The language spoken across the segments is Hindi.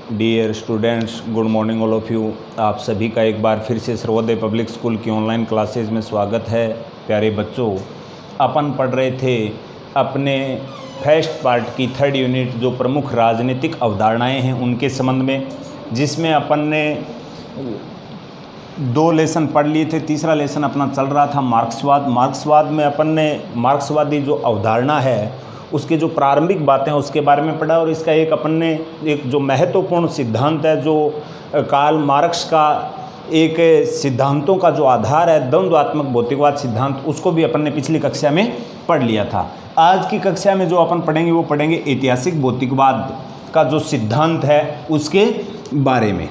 Dear students, good morning all of you. आप सभी का एक बार फिर से सर्वोदय पब्लिक स्कूल की ऑनलाइन क्लासेज में स्वागत है। प्यारे बच्चों, अपन पढ़ रहे थे अपने फर्स्ट पार्ट की थर्ड यूनिट जो प्रमुख राजनीतिक अवधारणाएं हैं उनके संबंध में, जिसमें अपन ने 2 लेसन पढ़ लिए थे। तीसरा लेसन अपना चल रहा था मार्क्सवाद में अपन ने मार्क्सवादी जो अवधारणा है उसके जो प्रारंभिक बातें हैं उसके बारे में पढ़ा, और इसका अपन ने एक जो महत्वपूर्ण सिद्धांत है जो कार्ल मार्क्स का एक सिद्धांतों का जो आधार है द्वंद्वात्मक भौतिकवाद सिद्धांत, उसको भी अपन ने पिछली कक्षा में पढ़ लिया था। आज की कक्षा में जो अपन पढ़ेंगे वो पढ़ेंगे ऐतिहासिक भौतिकवाद का जो सिद्धांत है उसके बारे में।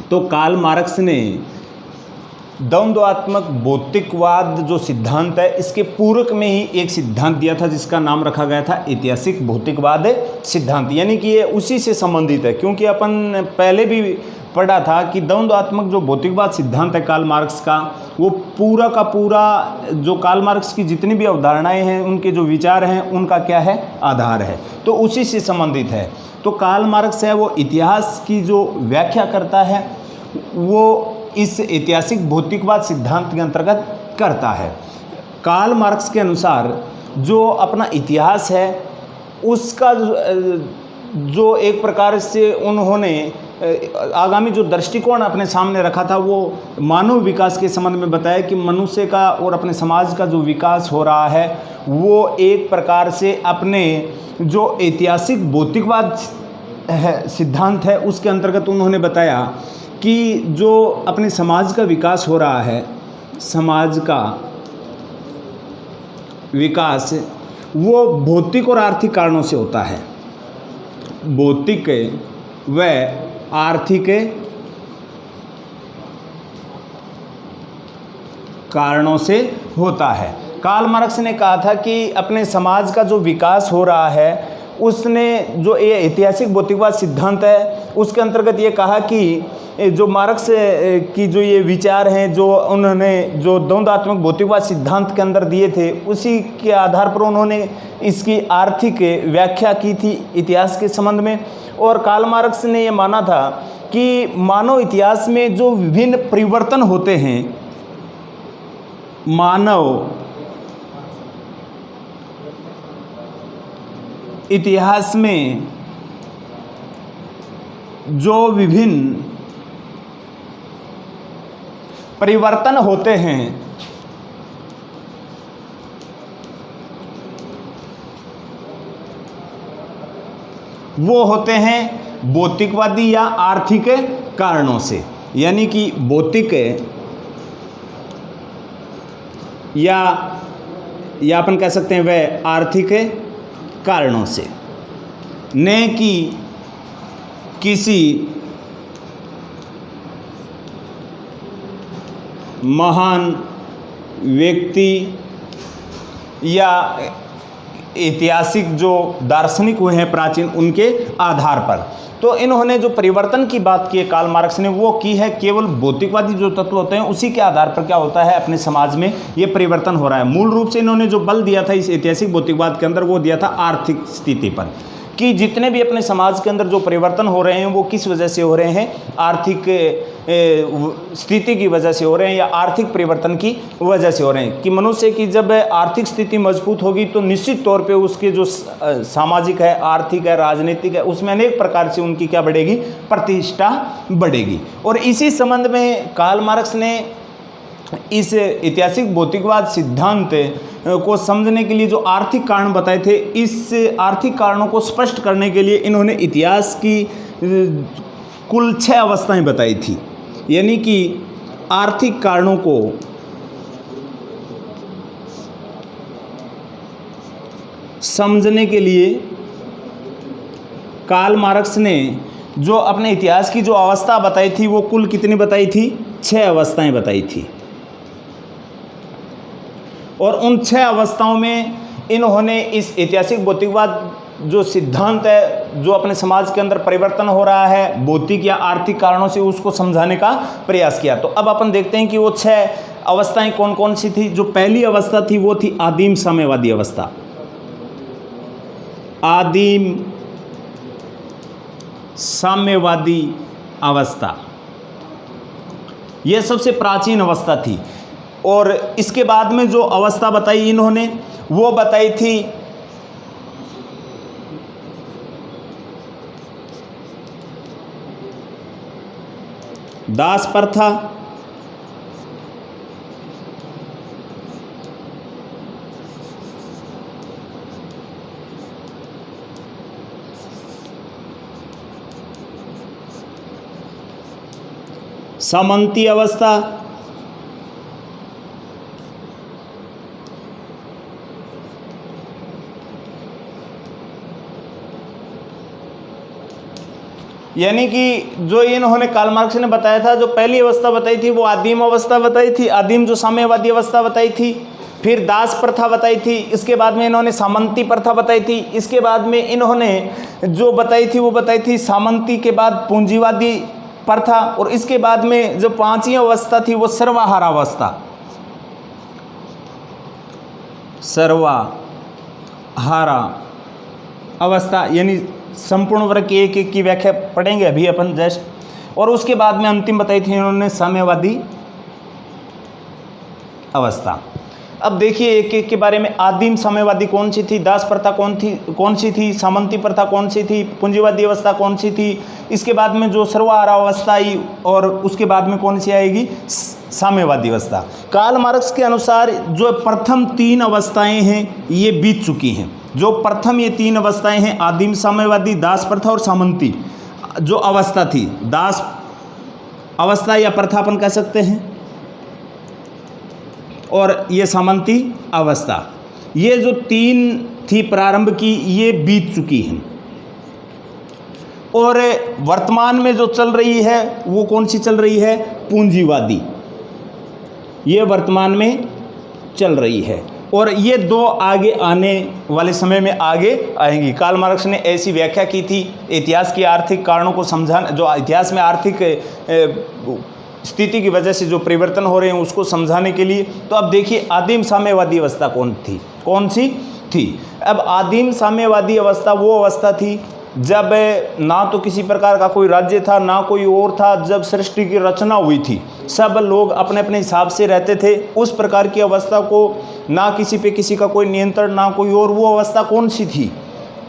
तो कार्ल मार्क्स ने द्वंद्वात्मक भौतिकवाद जो सिद्धांत है इसके पूरक में ही एक सिद्धांत दिया था जिसका नाम रखा गया था ऐतिहासिक भौतिकवाद सिद्धांत, यानी कि ये उसी से संबंधित है। क्योंकि अपन पहले भी पढ़ा था कि द्वंद्वात्मक जो भौतिकवाद सिद्धांत है कार्ल मार्क्स का, वो पूरा का पूरा जो कार्ल मार्क्स की जितनी भी अवधारणाएं हैं उनके जो विचार हैं उनका क्या है, आधार है, तो उसी से संबंधित है। तो कार्ल मार्क्स है वो इतिहास की जो व्याख्या करता है वो इस ऐतिहासिक भौतिकवाद सिद्धांत के अंतर्गत करता है। कार्ल मार्क्स के अनुसार जो अपना इतिहास है उसका जो एक प्रकार से उन्होंने आगामी जो दृष्टिकोण अपने सामने रखा था वो मानव विकास के संबंध में बताया कि मनुष्य का और अपने समाज का जो विकास हो रहा है वो एक प्रकार से अपने जो ऐतिहासिक भौतिकवाद सिद्धांत है उसके अंतर्गत उन्होंने बताया कि जो अपने समाज का विकास हो रहा है, समाज का विकास वो भौतिक और आर्थिक कारणों से होता है। भौतिक व आर्थिक कारणों से होता है। कार्ल मार्क्स ने कहा था कि अपने समाज का जो विकास हो रहा है उसने जो ये ऐतिहासिक भौतिकवाद सिद्धांत है उसके अंतर्गत ये कहा कि जो मार्क्स की जो ये विचार हैं जो उन्होंने जो द्वंद्वात्मक भौतिकवाद सिद्धांत के अंदर दिए थे उसी के आधार पर उन्होंने इसकी आर्थिक व्याख्या की थी इतिहास के संबंध में। और कार्ल मार्क्स ने ये माना था कि मानव इतिहास में जो विभिन्न परिवर्तन होते हैं, मानव इतिहास में जो विभिन्न परिवर्तन होते हैं वो होते हैं भौतिकवादी या आर्थिक कारणों से, यानी कि भौतिक या अपन कह सकते हैं वह आर्थिक कारणों से, न कि किसी महान व्यक्ति या ऐतिहासिक जो दार्शनिक हुए हैं प्राचीन उनके आधार पर। तो इन्होंने जो परिवर्तन की बात की है कार्ल मार्क्स ने वो की है केवल भौतिकवादी जो तत्व होते हैं उसी के आधार पर क्या होता है अपने समाज में ये परिवर्तन हो रहा है। मूल रूप से इन्होंने जो बल दिया था इस ऐतिहासिक भौतिकवाद के अंदर वो दिया था आर्थिक स्थिति पर, कि जितने भी अपने समाज के अंदर जो परिवर्तन हो रहे हैं वो किस वजह से हो रहे हैं, आर्थिक स्थिति की वजह से हो रहे हैं या आर्थिक परिवर्तन की वजह से हो रहे हैं। कि मनुष्य की जब आर्थिक स्थिति मजबूत होगी तो निश्चित तौर पे उसके जो सामाजिक है, आर्थिक है, राजनीतिक है, उसमें अनेक प्रकार से उनकी क्या बढ़ेगी, प्रतिष्ठा बढ़ेगी। और इसी संबंध में कार्ल मार्क्स ने इस ऐतिहासिक भौतिकवाद सिद्धांत को समझने के लिए जो आर्थिक कारण बताए थे, इस आर्थिक कारणों को स्पष्ट करने के लिए इन्होंने इतिहास की कुल 6 अवस्थाएं बताई थी। यानी कि आर्थिक कारणों को समझने के लिए कार्ल मार्क्स ने जो अपने इतिहास की जो अवस्था बताई थी वो कुल कितनी बताई थी, 6 अवस्थाएं बताई थी। और उन 6 अवस्थाओं में इन्होंने इस ऐतिहासिक भौतिकवाद जो सिद्धांत है जो अपने समाज के अंदर परिवर्तन हो रहा है भौतिक या आर्थिक कारणों से उसको समझाने का प्रयास किया। तो अब अपन देखते हैं कि वो 6 अवस्थाएं कौन कौन सी थी। जो पहली अवस्था थी वो थी आदिम साम्यवादी अवस्था। आदिम साम्यवादी अवस्था, यह सबसे प्राचीन अवस्था थी। और इसके बाद में जो अवस्था बताई इन्होंने वो बताई थी दास प्रथा, सामंती अवस्था, यानी कि जो इन्होंने कार्ल मार्क्स ने बताया था, जो पहली अवस्था बताई थी वो आदिम अवस्था बताई थी, आदिम जो साम्यवादी अवस्था बताई थी, फिर दास प्रथा बताई थी, इसके बाद में इन्होंने सामंती प्रथा बताई थी, इसके बाद में इन्होंने जो बताई थी वो बताई थी सामंती के बाद पूंजीवादी प्रथा, और इसके बाद में जो पांचवी अवस्था थी वो सर्वहारा अवस्था, सर्वहारा अवस्था, यानी संपूर्ण वर्ग की एक एक की व्याख्या पढ़ेंगे अभी अपन जस्ट। और उसके बाद में अंतिम बताई थी इन्होंने साम्यवादी अवस्था। अब देखिए एक एक के बारे में, आदिम साम्यवादी कौन सी थी, दास प्रथा कौन सी थी, सामंती प्रथा कौन सी थी, पूंजीवादी अवस्था कौन सी थी, इसके बाद में जो सर्वहारा अवस्था आई, और उसके बाद में कौन सी आएगी, साम्यवादी अवस्था। कार्ल मार्क्स के अनुसार जो प्रथम तीन अवस्थाएं हैं ये बीत चुकी हैं। जो प्रथम ये तीन अवस्थाएं हैं, आदिम साम्यवादी, दास प्रथा और सामंती जो अवस्था थी, दास अवस्था या प्रथा अपन कह सकते हैं, और ये सामंती अवस्था, ये जो तीन थी प्रारंभ की ये बीत चुकी हैं। और वर्तमान में जो चल रही है वो कौन सी चल रही है, पूंजीवादी, ये वर्तमान में चल रही है। और ये दो आगे आने वाले समय में आगे आएंगी। कार्ल मार्क्स ने ऐसी व्याख्या की थी इतिहास की आर्थिक कारणों को समझाने, जो इतिहास में आर्थिक स्थिति की वजह से जो परिवर्तन हो रहे हैं उसको समझाने के लिए। तो अब देखिए आदिम साम्यवादी अवस्था कौन सी थी। अब आदिम साम्यवादी अवस्था वो अवस्था थी जब ना तो किसी प्रकार का कोई राज्य था ना कोई और था, जब सृष्टि की रचना हुई थी, सब लोग अपने अपने हिसाब से रहते थे। उस प्रकार की अवस्था को, ना किसी पे किसी का कोई नियंत्रण ना कोई और, वो अवस्था कौन सी थी,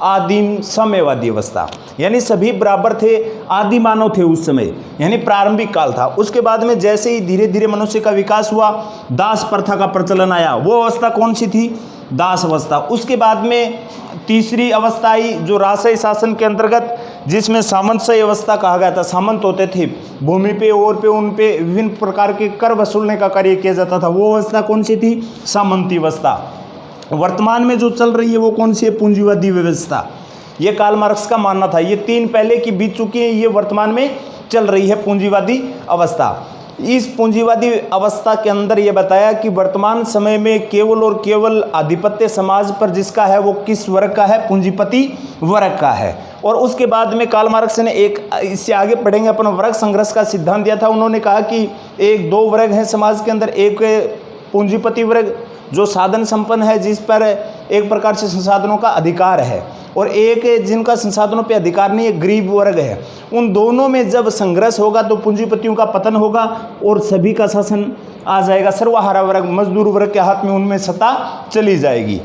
आदिम साम्यवादी अवस्था। यानी सभी बराबर थे, आदि मानव थे उस समय, यानी प्रारंभिक काल था। उसके बाद में जैसे ही धीरे धीरे मनुष्य का विकास हुआ, दास प्रथा का प्रचलन आया, वो अवस्था कौन सी थी, दास अवस्था। उसके बाद में तीसरी अवस्था आई जो राजशाही शासन के अंतर्गत, जिसमें सामंतशाही अवस्था कहा गया था। सामंत होते थे, भूमि पे और पे उन पे विभिन्न प्रकार के कर वसूलने का कार्य किया जाता था, वो अवस्था कौन सी थी, सामंती अवस्था। वर्तमान में जो चल रही है वो कौन सी है, पूंजीवादी व्यवस्था। ये कार्ल मार्क्स का मानना था। ये तीन पहले की बीत चुकी है, ये वर्तमान में चल रही है पूंजीवादी अवस्था। इस पूंजीवादी अवस्था के अंदर ये बताया कि वर्तमान समय में केवल और केवल आधिपत्य समाज पर जिसका है वो किस वर्ग का है, पूंजीपति वर्ग का है। और उसके बाद में कार्ल मार्क्स ने एक, इससे आगे पढ़ेंगे अपन, वर्ग संघर्ष का सिद्धांत दिया था। उन्होंने कहा कि एक दो वर्ग हैं समाज के अंदर, एक पूंजीपति वर्ग जो साधन संपन्न है, जिस पर एक प्रकार से संसाधनों का अधिकार है, और एक जिनका संसाधनों पे अधिकार नहीं है, गरीब वर्ग है। उन दोनों में जब संघर्ष होगा तो पूंजीपतियों का पतन होगा और सभी का शासन आ जाएगा। सर्वहारा वर्ग, मजदूर वर्ग के हाथ में उनमें सत्ता चली जाएगी,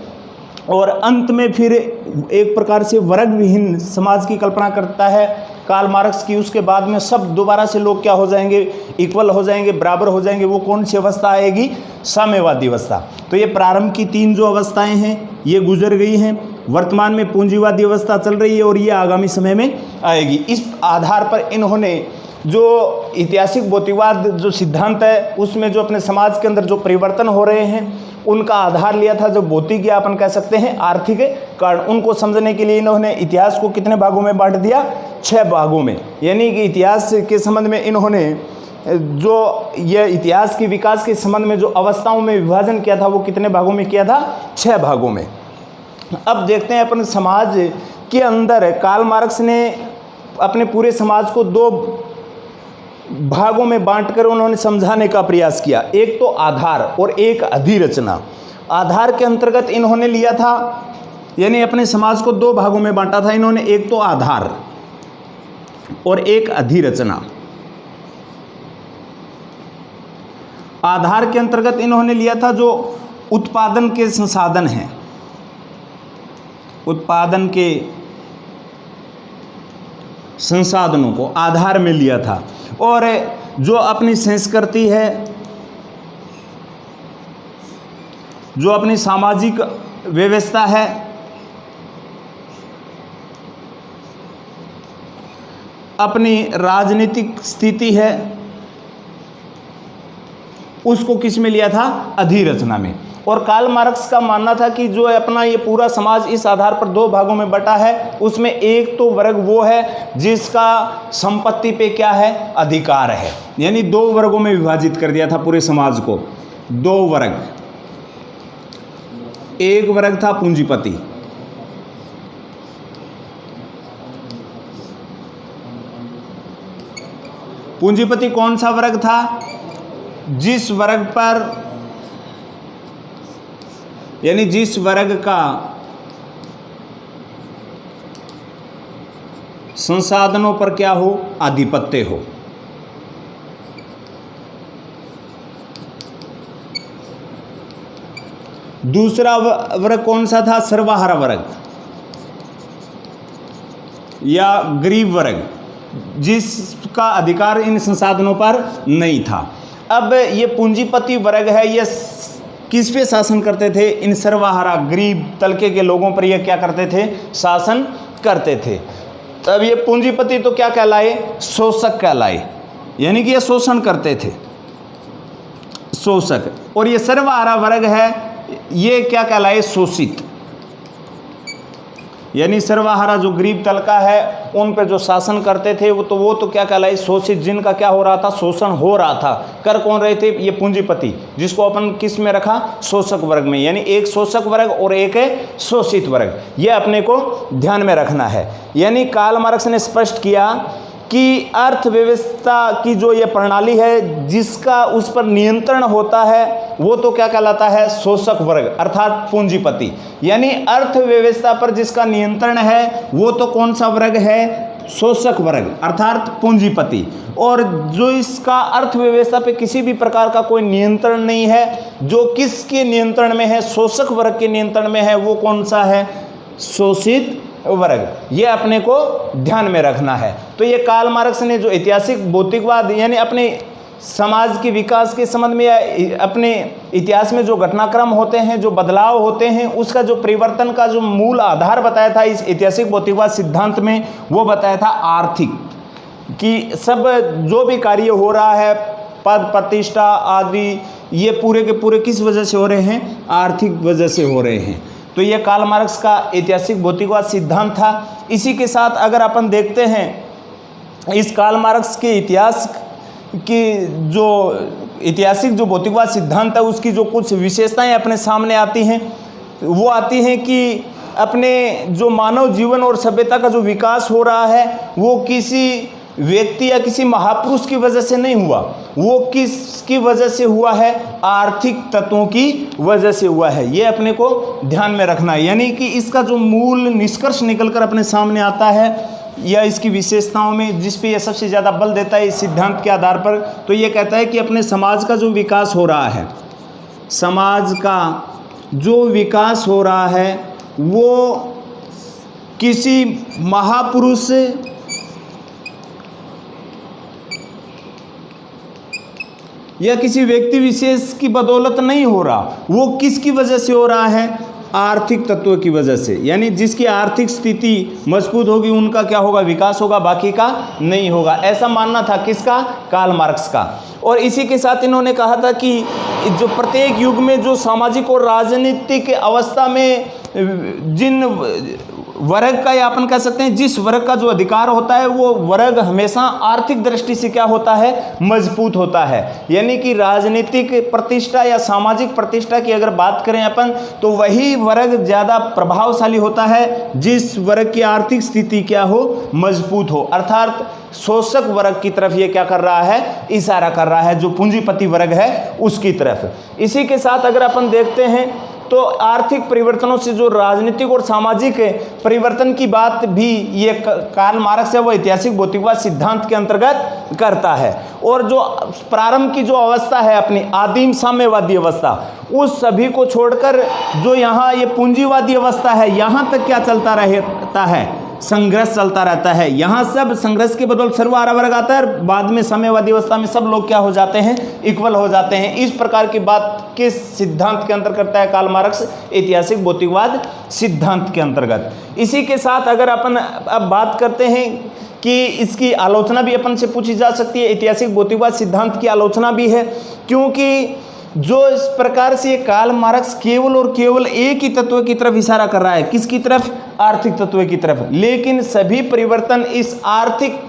और अंत में फिर एक प्रकार से वर्ग विहीन समाज की कल्पना करता है कार्ल मार्क्स की। उसके बाद में सब दोबारा से लोग क्या हो जाएंगे, इक्वल हो जाएंगे, बराबर हो जाएंगे। वो कौन सी अवस्था आएगी, साम्यवादी अवस्था। तो ये प्रारंभ की तीन जो अवस्थाएं हैं ये गुजर गई हैं, वर्तमान में पूंजीवादी अवस्था चल रही है और ये आगामी समय में आएगी। इस आधार पर इन्होंने जो ऐतिहासिक भौतिकवाद जो सिद्धांत है उसमें जो अपने समाज के अंदर जो परिवर्तन हो रहे हैं उनका आधार लिया था, जो भौतिक या अपन कह सकते हैं आर्थिक कारण। उनको समझने के लिए इन्होंने इतिहास को कितने भागों में बांट दिया, 6 भागों में। यानी कि इतिहास के संबंध में इन्होंने जो ये इतिहास के विकास के संबंध में जो अवस्थाओं में विभाजन किया था वो कितने भागों में किया था, 6 भागों में। अब देखते हैं अपन समाज के अंदर कार्ल मार्क्स ने अपने पूरे समाज को 2 भागों में बांटकर उन्होंने समझाने का प्रयास किया। एक तो आधार और एक अधिरचना। आधार के अंतर्गत इन्होंने लिया था, यानी अपने समाज को 2 भागों में बांटा था इन्होंने। एक तो आधार, और एक अधिरचना। आधार के अंतर्गत इन्होंने लिया था जो उत्पादन के संसाधन हैं, उत्पादन के संसाधनों को आधार में लिया था, और जो अपनी संस्कृति है, जो अपनी सामाजिक व्यवस्था है, अपनी राजनीतिक स्थिति है, उसको किस में लिया था? अधिरचना में। और कार्ल मार्क्स का मानना था कि जो अपना ये पूरा समाज इस आधार पर दो भागों में बटा है, उसमें एक तो वर्ग वो है जिसका संपत्ति पे क्या है? अधिकार है। यानी दो वर्गों में विभाजित कर दिया था पूरे समाज को, दो वर्ग। एक वर्ग था पूंजीपति, पूंजीपति कौन सा वर्ग था? जिस वर्ग पर, यानी जिस वर्ग का संसाधनों पर क्या हो? आधिपत्य हो। दूसरा वर्ग कौन सा था? सर्वहारा वर्ग या गरीब वर्ग, जिसका अधिकार इन संसाधनों पर नहीं था। अब ये पूंजीपति वर्ग है, ये किस पे शासन करते थे? इन सर्वहारा गरीब तबके के लोगों पर ये क्या करते थे? शासन करते थे। तब ये पूंजीपति तो क्या कहलाए? शोषक कहलाए, यानी कि ये शोषण करते थे, शोषक। और ये सर्वहारा वर्ग है, ये क्या कहलाए? शोषित। यानी सर्वहारा जो गरीब तबका है उन पर जो शासन करते थे वो तो क्या कहलाए? शोषित, जिनका क्या हो रहा था? शोषण हो रहा था। कर कौन रहे थे? ये पूंजीपति, जिसको अपन किस में रखा? शोषक वर्ग में। यानी एक शोषक वर्ग और एक है शोषित वर्ग, ये अपने को ध्यान में रखना है। यानी कार्ल मार्क्स ने स्पष्ट किया कि अर्थव्यवस्था की जो ये प्रणाली है जिसका उस पर नियंत्रण होता है वो तो क्या कहलाता है? शोषक वर्ग अर्थात पूंजीपति। यानी अर्थव्यवस्था पर जिसका नियंत्रण है वो तो कौन सा वर्ग है? शोषक वर्ग अर्थात पूंजीपति। और जो इसका अर्थव्यवस्था पे किसी भी प्रकार का कोई नियंत्रण नहीं है, जो किसके नियंत्रण में है? शोषक वर्ग के नियंत्रण में है, वो कौन सा है? शोषित वर्ग। ये अपने को ध्यान में रखना है। तो ये कार्ल मार्क्स ने जो ऐतिहासिक भौतिकवाद यानी अपने समाज के विकास के संबंध में या अपने इतिहास में जो घटनाक्रम होते हैं, जो बदलाव होते हैं, उसका जो परिवर्तन का जो मूल आधार बताया था इस ऐतिहासिक भौतिकवाद सिद्धांत में, वो बताया था आर्थिक, कि सब जो भी कार्य हो रहा है, पद प्रतिष्ठा आदि, ये पूरे के पूरे किस वजह से हो रहे हैं? आर्थिक वजह से हो रहे हैं। तो ये कार्ल मार्क्स का ऐतिहासिक भौतिकवाद सिद्धांत था। इसी के साथ अगर अपन देखते हैं इस कार्ल मार्क्स के इतिहास की जो ऐतिहासिक जो भौतिकवाद सिद्धांत है उसकी जो कुछ विशेषताएं अपने सामने आती हैं, वो आती हैं कि अपने जो मानव जीवन और सभ्यता का जो विकास हो रहा है वो किसी व्यक्ति या किसी महापुरुष की वजह से नहीं हुआ, वो किसकी वजह से हुआ है? आर्थिक तत्वों की वजह से हुआ है। ये अपने को ध्यान में रखना है। यानी कि इसका जो मूल निष्कर्ष निकलकर अपने सामने आता है या इसकी विशेषताओं में जिस पे ये सबसे ज़्यादा बल देता है इस सिद्धांत के आधार पर, तो ये कहता है कि अपने समाज का जो विकास हो रहा है, समाज का जो विकास हो रहा है वो किसी महापुरुष या किसी व्यक्ति विशेष की बदौलत नहीं हो रहा, वो किसकी वजह से हो रहा है? आर्थिक तत्व की वजह से। यानी जिसकी आर्थिक स्थिति मजबूत होगी उनका क्या होगा? विकास होगा, बाकी का नहीं होगा। ऐसा मानना था किसका? कार्ल मार्क्स का। और इसी के साथ इन्होंने कहा था कि जो प्रत्येक युग में जो सामाजिक और राजनीतिक अवस्था में जिन वर्ग का या अपन कह सकते हैं जिस वर्ग का जो अधिकार होता है वो वर्ग हमेशा आर्थिक दृष्टि से क्या होता है? मजबूत होता है। यानी कि राजनीतिक प्रतिष्ठा या सामाजिक प्रतिष्ठा की अगर बात करें अपन, तो वही वर्ग ज़्यादा प्रभावशाली होता है जिस वर्ग की आर्थिक स्थिति क्या हो? मजबूत हो। अर्थात शोषक वर्ग की तरफ ये क्या कर रहा है? इशारा कर रहा है, जो पूंजीपति वर्ग है उसकी तरफ। इसी के साथ अगर अपन देखते हैं तो आर्थिक परिवर्तनों से जो राजनीतिक और सामाजिक परिवर्तन की बात भी ये कार्ल मार्क्स है वो ऐतिहासिक भौतिकवाद सिद्धांत के अंतर्गत करता है। और जो प्रारंभ की जो अवस्था है अपनी आदिम साम्यवादी अवस्था, उस सभी को छोड़कर जो यहाँ ये पूंजीवादी अवस्था है, यहाँ तक क्या चलता रहता है, संघर्ष चलता रहता है। यहाँ सब संघर्ष के बदौलत सर्वहारा वर्ग आता है, बाद में साम्यवादी अवस्था में सब लोग क्या हो जाते हैं, इक्वल हो जाते हैं। इस प्रकार की बात किस सिद्धांत के अंतर्गत करता है कार्ल मार्क्स, ऐतिहासिक भौतिकवाद सिद्धांत के अंतर्गत। इसी के साथ अगर अपन अब बात करते हैं कि इसकी आलोचना भी अपन से पूछी जा सकती है, ऐतिहासिक भौतिकवाद सिद्धांत की आलोचना भी है, क्योंकि जो इस प्रकार से कार्ल मार्क्स केवल और केवल एक ही तत्व की तरफ इशारा कर रहा है, किसकी तरफ, आर्थिक तत्व की तरफ, लेकिन सभी परिवर्तन इस आर्थिक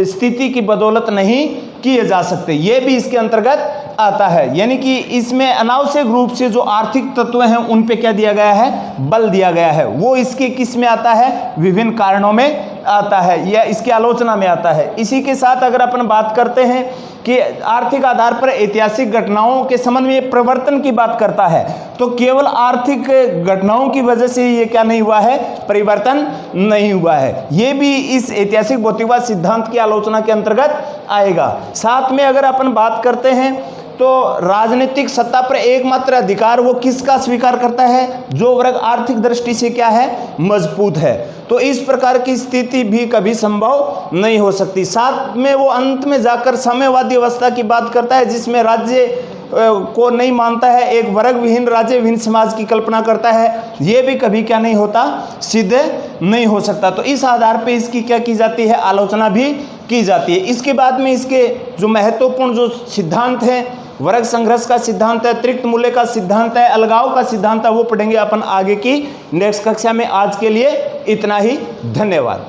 स्थिति की बदौलत नहीं किए जा सकते, ये भी इसके अंतर्गत आता है। यानी कि इसमें अनावश्यक रूप से जो आर्थिक तत्व हैं उन पे क्या दिया गया है, बल दिया गया है, वो इसके किस में आता है, विभिन्न कारणों में आता है या इसकी आलोचना में आता है। इसी के साथ अगर अपन बात करते हैं कि आर्थिक आधार पर ऐतिहासिक घटनाओं के संबंध में प्रवर्तन की बात करता है, तो केवल आर्थिक घटनाओं की वजह से ये क्या नहीं हुआ है, परिवर्तन नहीं हुआ है, ये भी इस ऐतिहासिक भौतिकवाद सिद्धांत की आलोचना के अंतर्गत आएगा। साथ में अगर अपन बात करते हैं तो राजनीतिक सत्ता पर एकमात्र अधिकार वो किसका स्वीकार करता है, जो वर्ग आर्थिक दृष्टि से क्या है, मजबूत है। तो इस प्रकार की स्थिति भी कभी संभव नहीं हो सकती। साथ में वो अंत में जाकर साम्यवादी अवस्था की बात करता है, जिसमें राज्य को नहीं मानता है, एक वर्ग विहीन राज्य विहीन समाज की कल्पना करता है, ये भी कभी क्या नहीं होता, सिद्ध नहीं हो सकता। तो इस आधार पे इसकी क्या की जाती है, आलोचना भी की जाती है। इसके बाद में इसके जो महत्वपूर्ण जो सिद्धांत हैं, वर्ग संघर्ष का सिद्धांत है, अतिरिक्त मूल्य का सिद्धांत है, अलगाव का सिद्धांत है, वो पढ़ेंगे अपन आगे की नेक्स्ट कक्षा में। आज के लिए इतना ही, धन्यवाद।